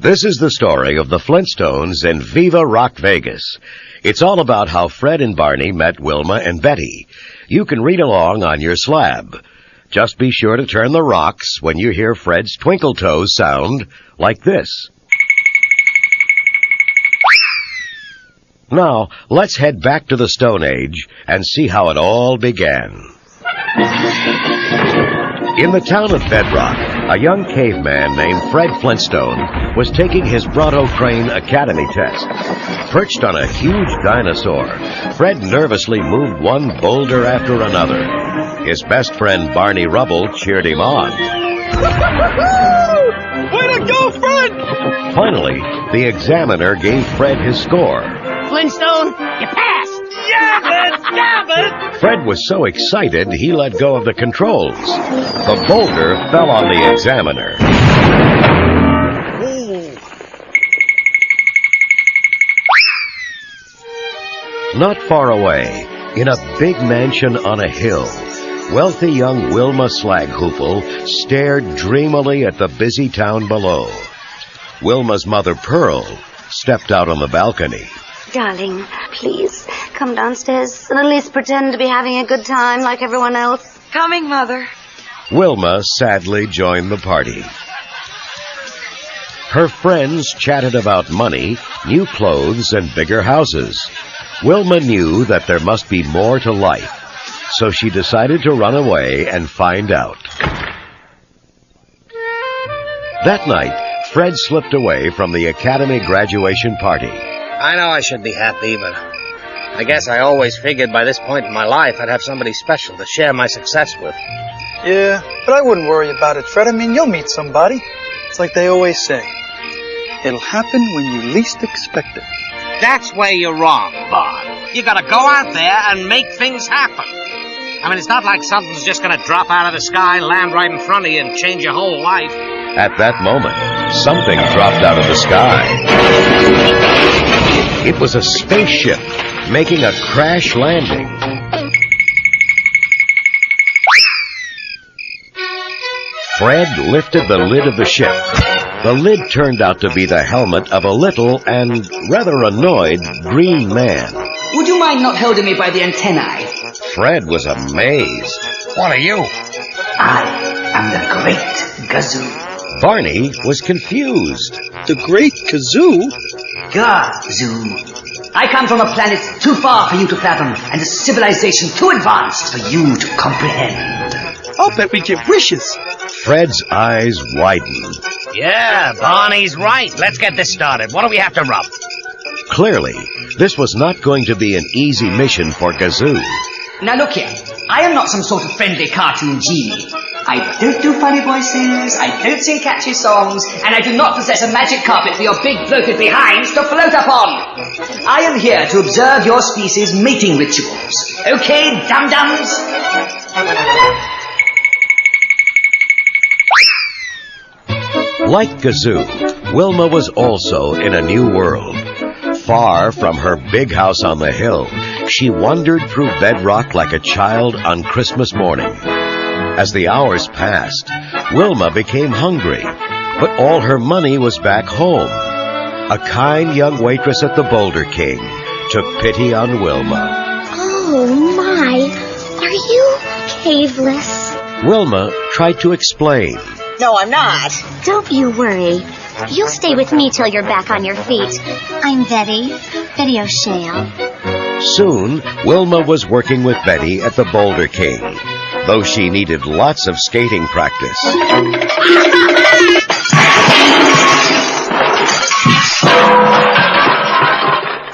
This is the story of the Flintstones in Viva Rock Vegas. It's all about how Fred and Barney met Wilma and Betty. You can read along on your slab. Just be sure to turn the rocks when you hear Fred's twinkle toes sound like this. Now, let's head back to the Stone Age and see how it all began. In the town of Bedrock, a young caveman named Fred Flintstone was taking his Bronto Crane Academy test. Perched on a huge dinosaur, Fred nervously moved one boulder after another. His best friend Barney Rubble cheered him on. Way to go, Fred! Finally, the examiner gave Fred his score. Flintstone, you passed! Yeah, it! Fred was so excited he let go of the controls. The boulder fell on the examiner. Not far away, in a big mansion on a hill, wealthy young Wilma Slaghoofel stared dreamily at the busy town below. Wilma's mother, Pearl, stepped out on the balcony. Darling, please, come downstairs and at least pretend to be having a good time like everyone else. Coming, Mother. Wilma sadly joined the party. Her friends chatted about money, new clothes, and bigger houses. Wilma knew that there must be more to life, so she decided to run away and find out. That night, Fred slipped away from the Academy graduation party. I know I should be happy, but I guess I always figured by this point in my life I'd have somebody special to share my success with. Yeah, but I wouldn't worry about it, Fred. I mean, you'll meet somebody. It's like they always say. It'll happen when you least expect it. That's where you're wrong, Bob. You gotta go out there and make things happen. I mean, it's not like something's just gonna drop out of the sky, land right in front of you, and change your whole life. At that moment, something dropped out of the sky. It was a spaceship making a crash landing. Fred lifted the lid of the ship. The lid turned out to be the helmet of a little and rather annoyed green man. Would you mind not holding me by the antennae? Fred was amazed. What are you? I am the Great Gazoo. Barney was confused. The Great Kazoo? Gazoo. I come from a planet too far for you to fathom and a civilization too advanced for you to comprehend. I'll bet we get wishes. Fred's eyes widened. Yeah, Barney's right. Let's get this started. What do we have to rub? Clearly, this was not going to be an easy mission for Gazoo. Now look here. I am not some sort of friendly cartoon genie. I don't do funny voices, I don't sing catchy songs, and I do not possess a magic carpet for your big bloated behinds to float upon. I am here to observe your species' mating rituals. Okay, dum-dums? Like Gazoo, Wilma was also in a new world. Far from her big house on the hill, she wandered through Bedrock like a child on Christmas morning. As the hours passed, Wilma became hungry, but all her money was back home. A kind young waitress at the Boulder King took pity on Wilma. Oh, my. Are you caveless? Wilma tried to explain. No, I'm not. Don't you worry. You'll stay with me till you're back on your feet. I'm Betty O'Shale. Soon, Wilma was working with Betty at the Boulder King, though she needed lots of skating practice.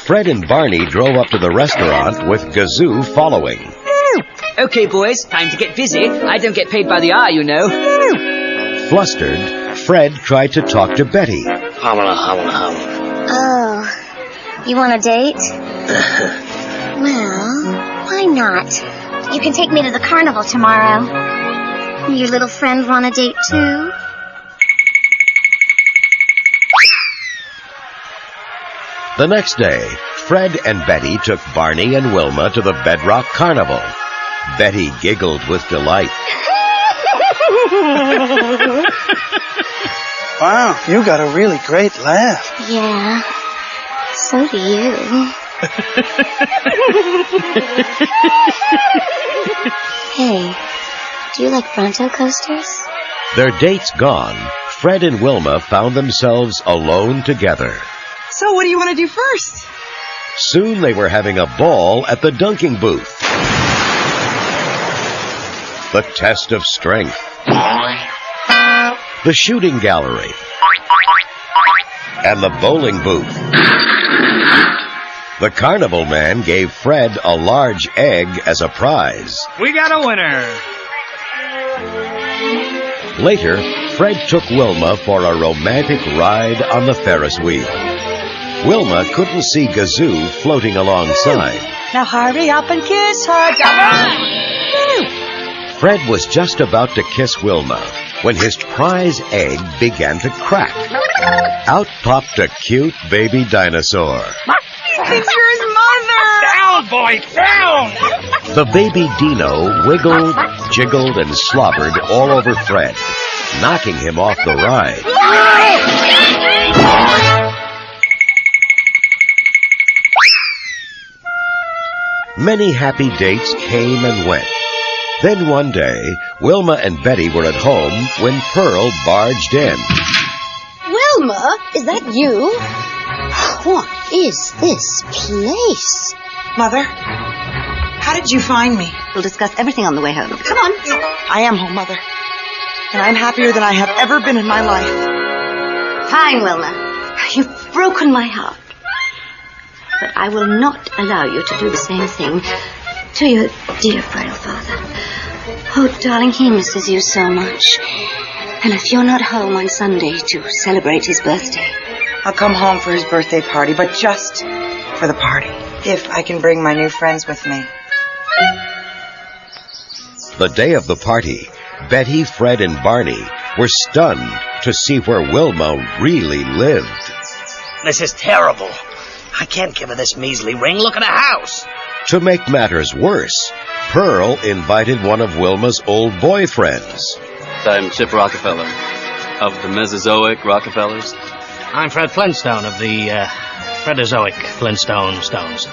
Fred and Barney drove up to the restaurant with Gazoo following. Okay, boys, time to get busy. I don't get paid by the hour, you know. Flustered, Fred tried to talk to Betty. Oh, you want a date? Well, why not? You can take me to the carnival tomorrow. Your little friend want a date too? The next day, Fred and Betty took Barney and Wilma to the Bedrock Carnival. Betty giggled with delight. Wow, you got a really great laugh. Yeah, so do you. Hey, do you like Bronto coasters? Their dates gone, Fred and Wilma found themselves alone together. So what do you want to do first? Soon they were having a ball at the dunking booth. The test of strength. The shooting gallery. And the bowling booth. The carnival man gave Fred a large egg as a prize. We got a winner. Later, Fred took Wilma for a romantic ride on the Ferris wheel. Wilma couldn't see Gazoo floating alongside. Now hurry up and kiss her, Jabba. Fred was just about to kiss Wilma when his prize egg began to crack. Out popped a cute baby dinosaur. He thinks you're his mother. Down, boy, down! The baby dino wiggled, jiggled, and slobbered all over Fred, knocking him off the ride. Many happy dates came and went. Then one day, Wilma and Betty were at home when Pearl barged in. Wilma, is that you? What is this place? Mother, how did you find me? We'll discuss everything on the way home. Come on. I am home, Mother. And I'm happier than I have ever been in my life. Fine, Wilma. You've broken my heart. But I will not allow you to do the same thing to your dear bridal father. Oh, darling, he misses you so much. And if you're not home on Sunday to celebrate his birthday... I'll come home for his birthday party, but just for the party. If I can bring my new friends with me. The day of the party, Betty, Fred, and Barney were stunned to see where Wilma really lived. This is terrible. I can't give her this measly ring. Look at her house. To make matters worse, Pearl invited one of Wilma's old boyfriends. I'm Chip Rockefeller, of the Mesozoic Rockefellers. I'm Fred Flintstone of the Fredozoic Flintstone Stones.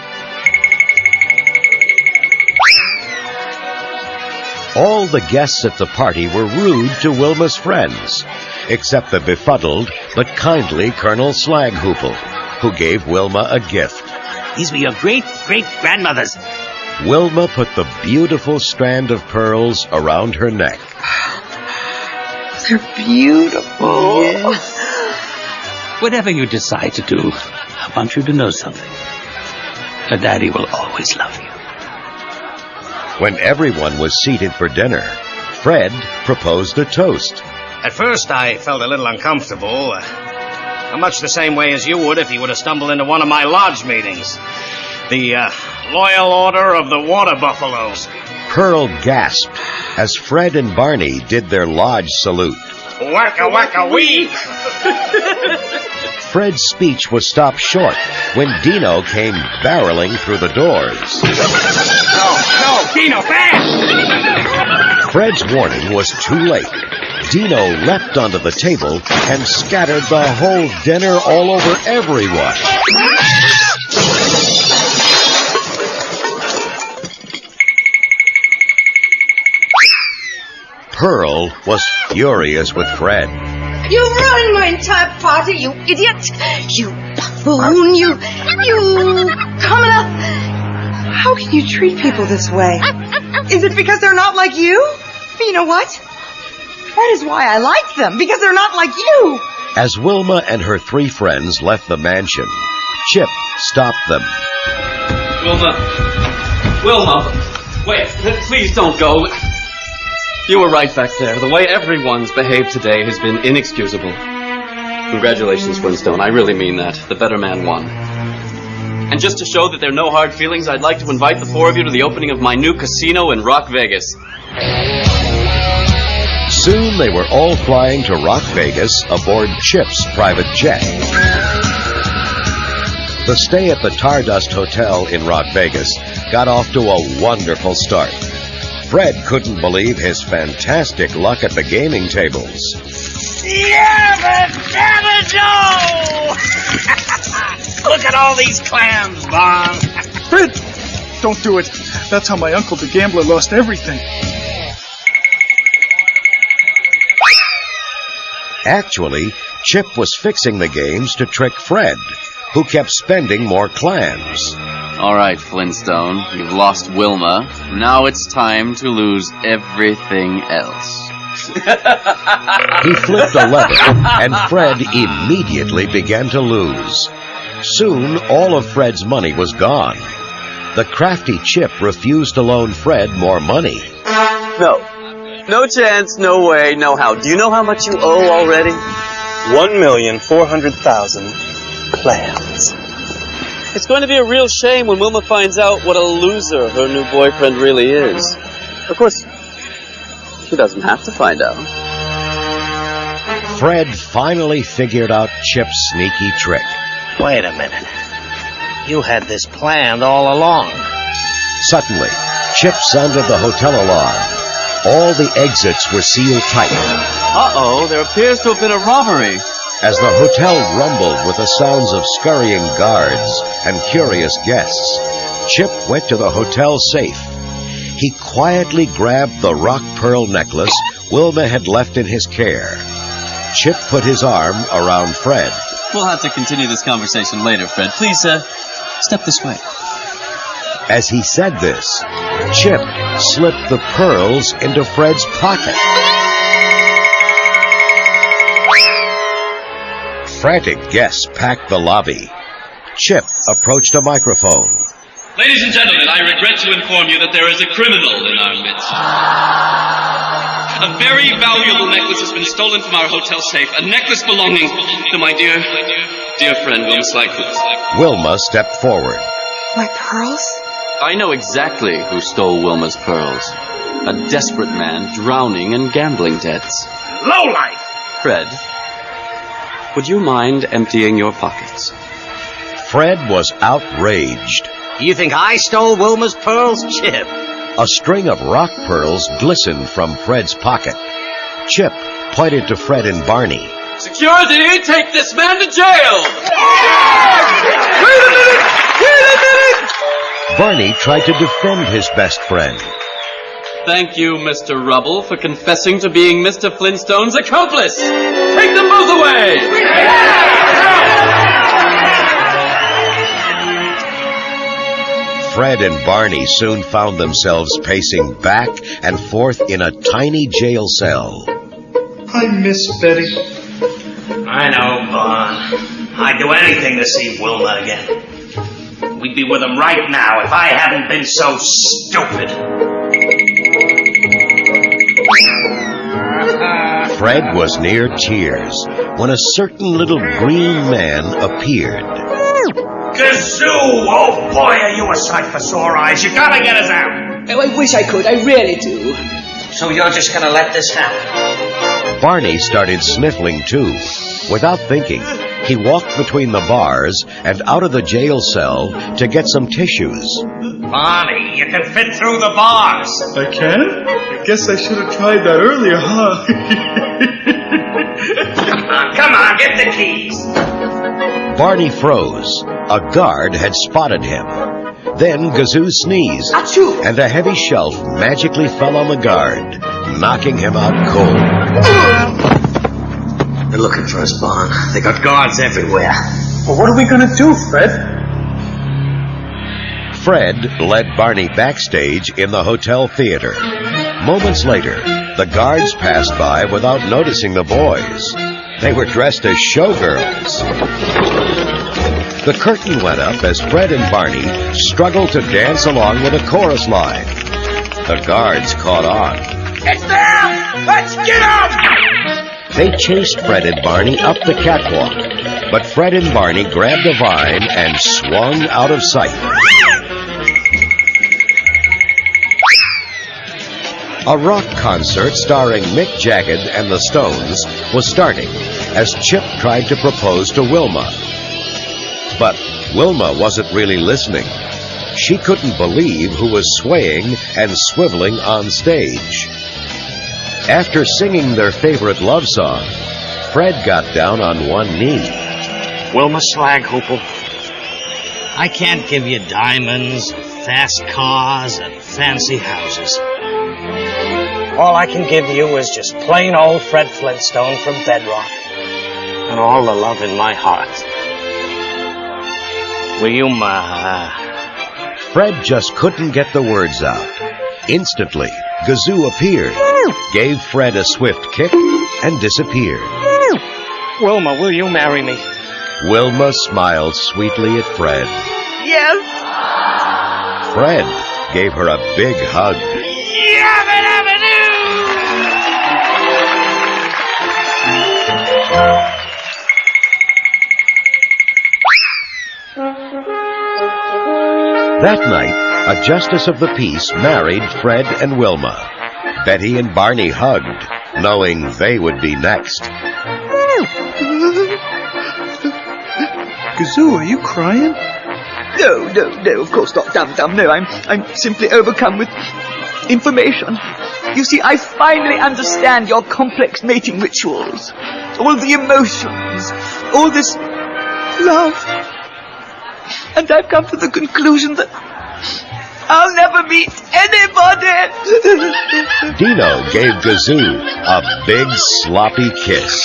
All the guests at the party were rude to Wilma's friends, except the befuddled but kindly Colonel Slaghoople, who gave Wilma a gift. These were your great-great-grandmothers. Wilma put the beautiful strand of pearls around her neck. They're beautiful. Yes. Whatever you decide to do, I want you to know something. Your daddy will always love you. When everyone was seated for dinner, Fred proposed a toast. At first, I felt a little uncomfortable. Much the same way as you would if you would have stumbled into one of my lodge meetings. The Loyal Order of the Water Buffaloes. Pearl gasped as Fred and Barney did their lodge salute. Wacka wacka wee! Fred's speech was stopped short when Dino came barreling through the doors. No, Dino, fast! Fred's warning was too late. Dino leapt onto the table and scattered the whole dinner all over everyone. Pearl was furious with Fred. You ruined my entire party, you idiot! You buffoon! You coming up! How can you treat people this way? Is it because they're not like you? You know what? That is why I like them, because they're not like you. As Wilma and her three friends left the mansion, Chip stopped them. Wilma, wait, please don't go. You were right back there. The way everyone's behaved today has been inexcusable. Congratulations, Flintstone. I really mean that. The better man won. And just to show that there are no hard feelings, I'd like to invite the four of you to the opening of my new casino in Rock Vegas. Soon they were all flying to Rock Vegas aboard Chip's private jet. The stay at the Stardust Hotel in Rock Vegas got off to a wonderful start. Fred couldn't believe his fantastic luck at the gaming tables. Yabba dabba do! Look at all these clams, Bon. Fred! Don't do it. That's how my uncle the gambler lost everything. Actually, Chip was fixing the games to trick Fred, who kept spending more clams. All right, Flintstone, you've lost Wilma. Now it's time to lose everything else. He flipped a lever, and Fred immediately began to lose. Soon, all of Fred's money was gone. The crafty Chip refused to loan Fred more money. No. No chance, no way, no how. Do you know how much you owe already? 1,400,000 clams. It's going to be a real shame when Wilma finds out what a loser her new boyfriend really is. Of course, she doesn't have to find out. Fred finally figured out Chip's sneaky trick. Wait a minute. You had this planned all along. Suddenly, Chip sounded the hotel alarm. All the exits were sealed tight. Uh-oh, there appears to have been a robbery. As the hotel rumbled with the sounds of scurrying guards and curious guests, Chip went to the hotel safe. He quietly grabbed the rock pearl necklace Wilma had left in his care. Chip put his arm around Fred. We'll have to continue this conversation later, Fred. Please, step this way. As he said this, Chip slipped the pearls into Fred's pocket. Frantic guests packed the lobby. Chip approached a microphone. Ladies and gentlemen, I regret to inform you that there is a criminal in our midst. A very valuable necklace has been stolen from our hotel safe. A necklace belonging to my dear friend, Wilma Slycoots. Wilma stepped forward. My pearls? I know exactly who stole Wilma's pearls. A desperate man drowning in gambling debts. Lowlife! Fred, would you mind emptying your pockets? Fred was outraged. You think I stole Wilma's pearls, Chip? A string of rock pearls glistened from Fred's pocket. Chip pointed to Fred and Barney. Security, take this man to jail! Wait a minute! Barney tried to defend his best friend. Thank you, Mr. Rubble, for confessing to being Mr. Flintstone's accomplice! Take them both away! Fred and Barney soon found themselves pacing back and forth in a tiny jail cell. I miss Betty. I know, Bon. I'd do anything to see Wilma again. We'd be with him right now if I hadn't been so stupid. Fred was near tears when a certain little green man appeared. Gazoo! Oh boy, are you a sight for sore eyes. You gotta get us out. Oh, I wish I could. I really do. So you're just gonna let this happen? Barney started sniffling too. Without thinking, he walked between the bars and out of the jail cell to get some tissues. Barney, you can fit through the bars. I can? I guess I should have tried that earlier, huh? Come on, get the keys. Barney froze. A guard had spotted him. Then Gazoo sneezed, Achoo! and a heavy shelf magically fell on the guard, knocking him out cold. They're looking for us, Bon. They got guards everywhere. Well, what are we gonna do, Fred? Fred led Barney backstage in the hotel theater. Moments later, the guards passed by without noticing the boys. They were dressed as showgirls. The curtain went up as Fred and Barney struggled to dance along with a chorus line. The guards caught on. It's them! Let's get them! They chased Fred and Barney up the catwalk, but Fred and Barney grabbed a vine and swung out of sight. A rock concert starring Mick Jagger and the Stones was starting as Chip tried to propose to Wilma. But Wilma wasn't really listening. She couldn't believe who was swaying and swiveling on stage. After singing their favorite love song, Fred got down on one knee. Wilma Slaghoople, I can't give you diamonds, fast cars, and fancy houses. All I can give you is just plain old Fred Flintstone from Bedrock. And all the love in my heart. Will you, Ma? Fred just couldn't get the words out. Instantly, Gazoo appeared, gave Fred a swift kick, and disappeared. Wilma, will you marry me? Wilma smiled sweetly at Fred. Yes. Fred gave her a big hug. That night, a justice of the peace married Fred and Wilma. Betty and Barney hugged, knowing they would be next. Gazoo, are you crying? No, of course not, Dum-Dum. No, I'm simply overcome with information. You see, I finally understand your complex mating rituals. All the emotions, all this love. And I've come to the conclusion that I'll never meet anybody. Dino gave Gazoo a big sloppy kiss.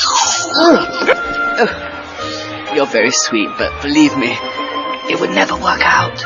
You're very sweet, but believe me, it would never work out.